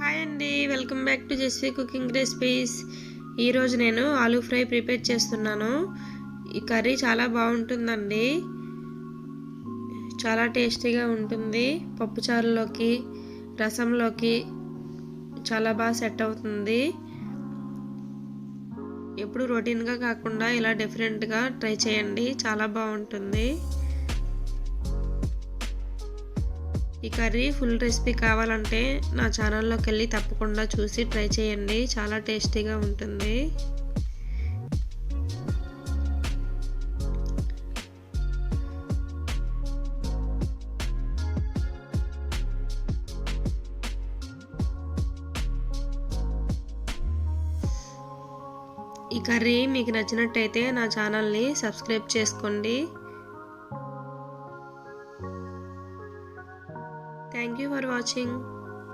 Hi అండి, welcome back to Jessy cooking recipes. ఈరోజు నేను ఆలూ ఫ్రై ప్రిపేర్ చేస్తున్నాను. ఈ కర్రీ చాలా బాగుంటుందండి, చాలా టేస్టీగా ఉంటుంది. పప్పుచారులోకి, రసంలోకి చాలా బాగా సెట్ అవుతుంది. ఎప్పుడు రొటీన్గా కాకుండా ఇలా డిఫరెంట్గా ట్రై చేయండి, చాలా బాగుంటుంది. ఈ కర్రీ ఫుల్ రెసిపీ కావాలంటే నా ఛానల్లోకి వెళ్ళి తప్పకుండా చూసి ట్రై చేయండి, చాలా టేస్టీగా ఉంటుంది. ఈ కర్రీ మీకు నచ్చినట్టయితే నా ఛానల్ని సబ్స్క్రైబ్ చేసుకోండి. Thank you for watching.